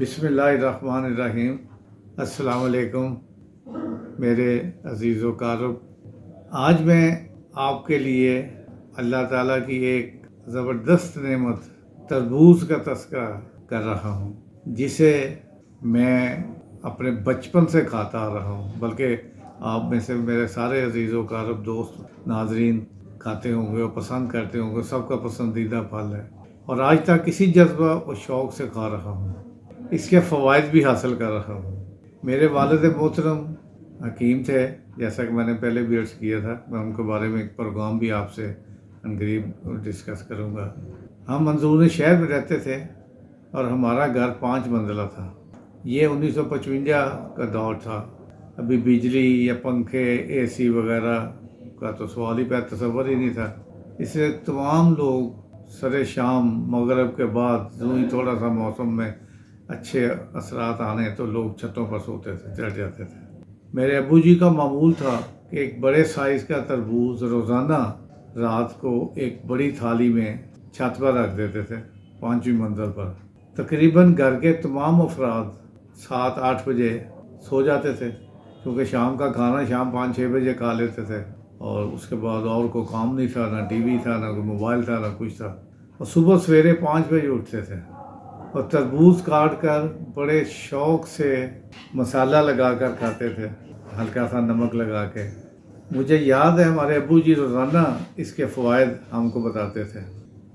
بسم اللہ الرحمن الرحیم۔ السلام علیکم میرے عزیز و کارب۔ آج میں آپ کے لیے اللہ تعالیٰ کی ایک زبردست نعمت تربوز کا تذکرہ کر رہا ہوں، جسے میں اپنے بچپن سے کھاتا آ رہا ہوں، بلکہ آپ میں سے میرے سارے عزیز و کارب دوست ناظرین کھاتے ہوں گے اور پسند کرتے ہوں گے، سب کا پسندیدہ پھل ہے اور آج تک کسی جذبہ اور شوق سے کھا رہا ہوں، اس کے فوائد بھی حاصل کر رہا ہوں۔ میرے والد محترم حکیم تھے، جیسا کہ میں نے پہلے بھی عرض کیا تھا، میں ان کے بارے میں ایک پروگرام بھی آپ سے قریب ڈسکس کروں گا۔ ہم منظور شہر میں رہتے تھے اور ہمارا گھر 5 منزلہ تھا۔ یہ 1955 کا دور تھا، ابھی بجلی یا پنکھے اے سی وغیرہ کا تو سوال ہی پہ تصور ہی نہیں تھا، اس لیے تمام لوگ سر شام مغرب کے بعد جو ہی تھوڑا سا موسم میں اچھے اثرات آنے تو لوگ چھتوں پر سوتے تھے، چڑھ جاتے تھے۔ میرے ابو جی کا معمول تھا کہ ایک بڑے سائز کا تربوز روزانہ رات کو ایک بڑی تھالی میں چھت پر رکھ دیتے تھے، 5ویں منزل پر۔ تقریباً گھر کے تمام افراد 7-8 بجے سو جاتے تھے، کیونکہ شام کا کھانا شام 5-6 بجے کھا لیتے تھے اور اس کے بعد اور کوئی کام نہیں تھا، نہ ٹی وی تھا، نہ کوئی موبائل تھا، نہ کچھ تھا، اور صبح سویرے 5 بجے اٹھتے تھے اور تربوز کاٹ کر بڑے شوق سے مسالہ لگا کر کھاتے تھے، ہلکا سا نمک لگا کے۔ مجھے یاد ہے ہمارے ابو جی روزانہ اس کے فوائد ہم کو بتاتے تھے۔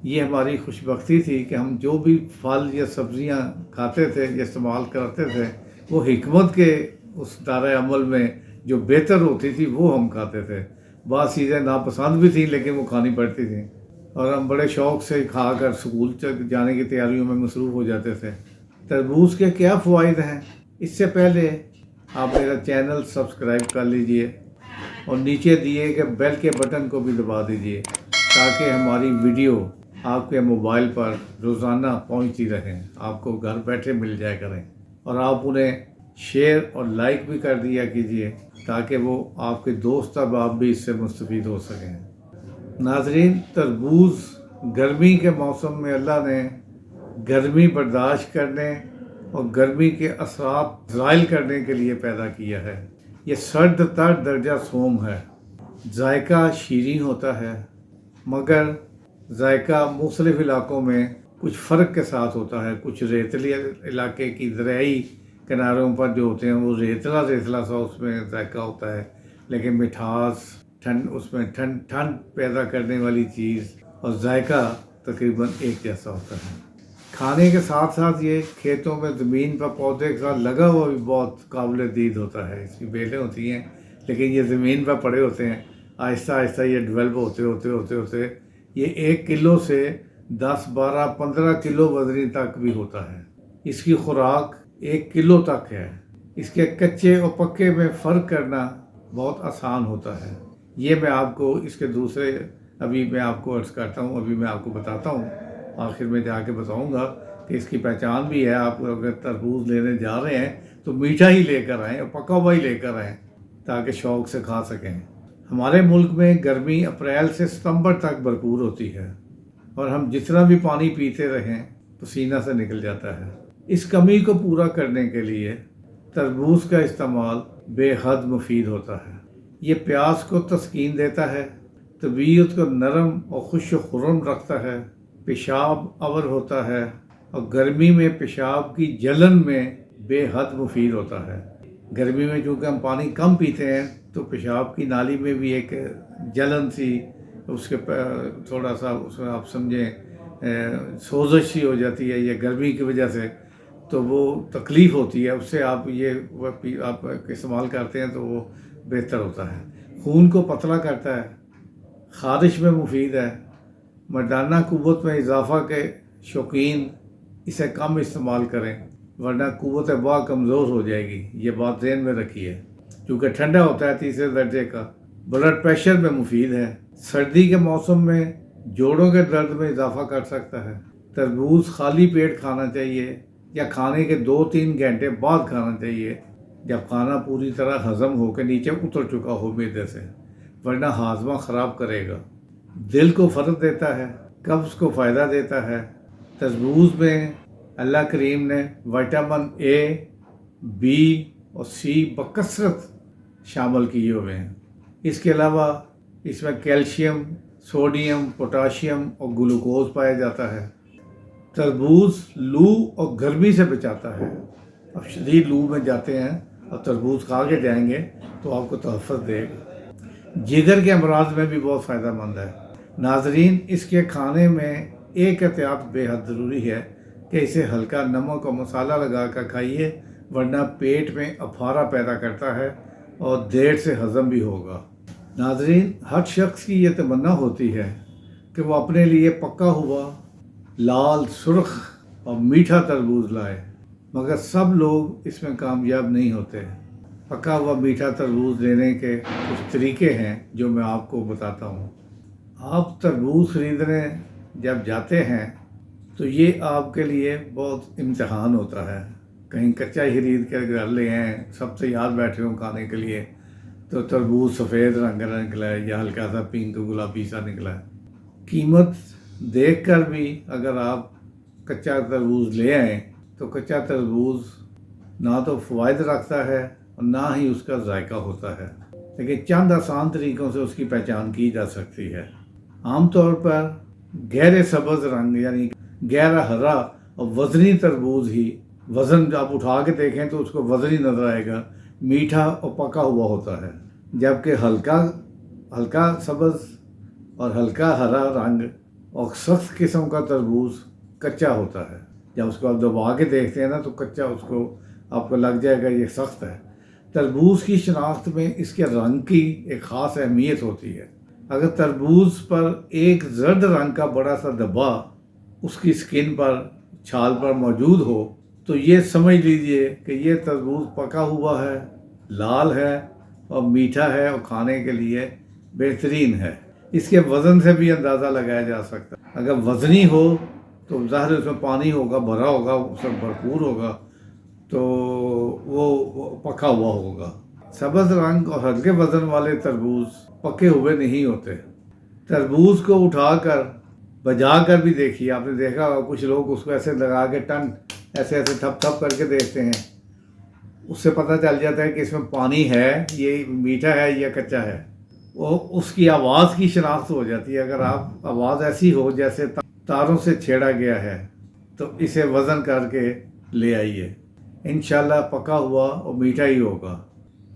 یہ ہماری خوش بختی تھی کہ ہم جو بھی پھل یا سبزیاں کھاتے تھے یا استعمال کرتے تھے، وہ حکمت کے اس دائرۂ عمل میں جو بہتر ہوتی تھی وہ ہم کھاتے تھے۔ بعض چیزیں ناپسند بھی تھیں لیکن وہ کھانی پڑتی تھیں، اور ہم بڑے شوق سے کھا کر اسکول جانے کی تیاریوں میں مصروف ہو جاتے تھے۔ تربوز کے کیا فوائد ہیں، اس سے پہلے آپ میرا چینل سبسکرائب کر لیجئے اور نیچے دیے گئے بیل کے بٹن کو بھی دبا دیجئے، تاکہ ہماری ویڈیو آپ کے موبائل پر روزانہ پہنچتی رہیں، آپ کو گھر بیٹھے مل جائے کریں، اور آپ انہیں شیئر اور لائک بھی کر دیا کیجئے تاکہ وہ آپ کے دوست احباب بھی اس سے مستفید ہو سکیں۔ ناظرین، تربوز گرمی کے موسم میں اللہ نے گرمی برداشت کرنے اور گرمی کے اثرات زائل کرنے کے لیے پیدا کیا ہے۔ یہ سرد تر درجہ سوم ہے، ذائقہ شیریں ہوتا ہے، مگر ذائقہ مختلف علاقوں میں کچھ فرق کے ساتھ ہوتا ہے۔ کچھ ریتلی علاقے کی زرعی کناروں پر جو ہوتے ہیں وہ ریتلا سا اس میں ذائقہ ہوتا ہے، لیکن مٹھاس اس میں ٹھنڈ پیدا کرنے والی چیز اور ذائقہ تقریباً ایک جیسا ہوتا ہے۔ کھانے کے ساتھ ساتھ یہ کھیتوں میں زمین پر پودے کے ساتھ لگا ہوا بھی بہت قابل دید ہوتا ہے۔ اس کی بیلیں ہوتی ہیں لیکن یہ زمین پر پڑے ہوتے ہیں، آہستہ آہستہ یہ ڈیولپ ہوتے یہ 1 کلو سے 10-12-15 کلو وزنی تک بھی ہوتا ہے۔ اس کی خوراک 1 کلو تک ہے۔ اس کے کچے اور پکے میں فرق کرنا بہت آسان ہوتا ہے۔ یہ میں آپ کو اس کے دوسرے ابھی میں آپ کو عرض کرتا ہوں، ابھی میں آپ کو بتاتا ہوں، آخر میں جا کے بتاؤں گا کہ اس کی پہچان بھی ہے۔ آپ اگر تربوز لینے جا رہے ہیں تو میٹھا ہی لے کر آئیں اور پکا ہوا ہی لے کر آئیں تاکہ شوق سے کھا سکیں۔ ہمارے ملک میں گرمی اپریل سے ستمبر تک بھرپور ہوتی ہے اور ہم جتنا بھی پانی پیتے رہیں پسینہ سے نکل جاتا ہے۔ اس کمی کو پورا کرنے کے لیے تربوز کا استعمال بے حد مفید ہوتا ہے۔ یہ پیاس کو تسکین دیتا ہے، طبیعت کو نرم اور خوش و خرم رکھتا ہے، پیشاب عور ہوتا ہے، اور گرمی میں پیشاب کی جلن میں بے حد مفید ہوتا ہے۔ گرمی میں چونکہ ہم پانی کم پیتے ہیں تو پیشاب کی نالی میں بھی ایک جلن سی، اس کے تھوڑا سا اس میں آپ سمجھیں سوزش سی ہو جاتی ہے یہ گرمی کی وجہ سے، تو وہ تکلیف ہوتی ہے۔ اس سے آپ یہ آپ استعمال کرتے ہیں تو وہ بہتر ہوتا ہے۔ خون کو پتلا کرتا ہے، خارش میں مفید ہے، مردانہ قوت میں اضافہ کے شوقین اسے کم استعمال کریں ورنہ قوت بہت کمزور ہو جائے گی، یہ بات ذہن میں رکھیے۔ چونکہ ٹھنڈا ہوتا ہے 3 درجے کا، بلڈ پریشر میں مفید ہے، سردی کے موسم میں جوڑوں کے درد میں اضافہ کر سکتا ہے۔ تربوز خالی پیٹ کھانا چاہیے یا کھانے کے 2-3 گھنٹے بعد کھانا چاہیے، جب کھانا پوری طرح ہضم ہو کے نیچے اتر چکا ہو معدے سے، ورنہ ہاضمہ خراب کرے گا۔ دل کو فرق دیتا ہے، قبض کو فائدہ دیتا ہے۔ تربوز میں اللہ کریم نے وٹامن اے، بی اور سی بکثرت شامل کیے ہوئے ہیں۔ اس کے علاوہ اس میں کیلشیم، سوڈیم، پوٹاشیم اور گلوکوز پایا جاتا ہے۔ تربوز لو اور گرمی سے بچاتا ہے۔ اب شدید لو میں جاتے ہیں اور تربوز کھا کے جائیں گے تو آپ کو تحفظ دے گا۔ جگر کے امراض میں بھی بہت فائدہ مند ہے۔ ناظرین، اس کے کھانے میں ایک احتیاط بے حد ضروری ہے کہ اسے ہلکا نمک اور مسالہ لگا کر کھائیے، ورنہ پیٹ میں افارہ پیدا کرتا ہے اور دیر سے ہضم بھی ہوگا۔ ناظرین، ہر شخص کی یہ تمنا ہوتی ہے کہ وہ اپنے لیے پکا ہوا لال، سرخ اور میٹھا تربوز لائے، مگر سب لوگ اس میں کامیاب نہیں ہوتے۔ پکا ہوا میٹھا تربوز لینے کے کچھ طریقے ہیں جو میں آپ کو بتاتا ہوں۔ آپ تربوز خریدنے جب جاتے ہیں تو یہ آپ کے لیے بہت امتحان ہوتا ہے۔ کہیں کچا ہی خرید کر گھر لے آئیں، سب سے یاد بیٹھے ہوں کھانے کے لیے، تو تربوز سفید رنگ کا نکلا ہے یا ہلکا سا پنک گلابی سا نکلا ہے۔ قیمت دیکھ کر بھی اگر آپ کچا تربوز لے آئیں تو کچا تربوز نہ تو فوائد رکھتا ہے اور نہ ہی اس کا ذائقہ ہوتا ہے، لیکن چند آسان طریقوں سے اس کی پہچان کی جا سکتی ہے۔ عام طور پر گہرے سبز رنگ یعنی گہرا ہرا اور وزنی تربوز ہی، وزن آپ اٹھا کے دیکھیں تو اس کو وزنی نظر آئے گا، میٹھا اور پکا ہوا ہوتا ہے، جبکہ ہلکا سبز اور ہلکا ہرا رنگ اور سخت قسم کا تربوز کچا ہوتا ہے۔ جب اس کو آپ دبا کے دیکھتے ہیں نا تو کچا اس کو آپ کو لگ جائے گا یہ سخت ہے۔ تربوز کی شناخت میں اس کے رنگ کی ایک خاص اہمیت ہوتی ہے۔ اگر تربوز پر ایک زرد رنگ کا بڑا سا دھبا اس کی سکن پر، چھال پر موجود ہو تو یہ سمجھ لیجئے کہ یہ تربوز پکا ہوا ہے، لال ہے اور میٹھا ہے اور کھانے کے لیے بہترین ہے۔ اس کے وزن سے بھی اندازہ لگایا جا سکتا ہے۔ اگر وزنی ہو تو ظاہر اس میں پانی ہوگا، بھرا ہوگا، اس میں بھرپور ہوگا تو وہ پکا ہوا ہوگا۔ سبز رنگ اور ہلکے وزن والے تربوز پکے ہوئے نہیں ہوتے۔ تربوز کو اٹھا کر بجا کر بھی دیکھیے، آپ نے دیکھا ہوگا کچھ لوگ اس کو ایسے لگا کے ایسے تھپ تھپ کر کے دیکھتے ہیں، اس سے پتہ چل جاتا ہے کہ اس میں پانی ہے، یہ میٹھا ہے یا کچا ہے۔ وہ اس کی آواز کی شناخت ہو جاتی ہے۔ اگر آپ آواز ایسی ہو جیسے تاروں سے چھیڑا گیا ہے تو اسے وزن کر کے لے آئیے، انشاءاللہ پکا ہوا اور میٹھا ہی ہوگا۔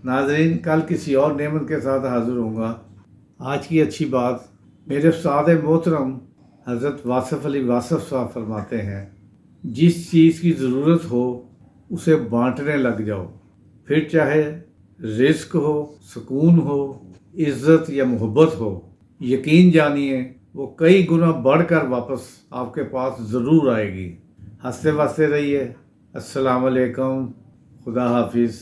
ناظرین، کل کسی اور نعمت کے ساتھ حاضر ہوں گا۔ آج کی اچھی بات، میرے استاد محترم حضرت واصف علی واصف صاحب فرماتے ہیں، جس چیز کی ضرورت ہو اسے بانٹنے لگ جاؤ، پھر چاہے رزق ہو، سکون ہو، عزت یا محبت ہو، یقین جانیے وہ کئی گنا بڑھ کر واپس آپ کے پاس ضرور آئے گی۔ ہنستے واسطے رہیے۔ السلام علیکم، خدا حافظ۔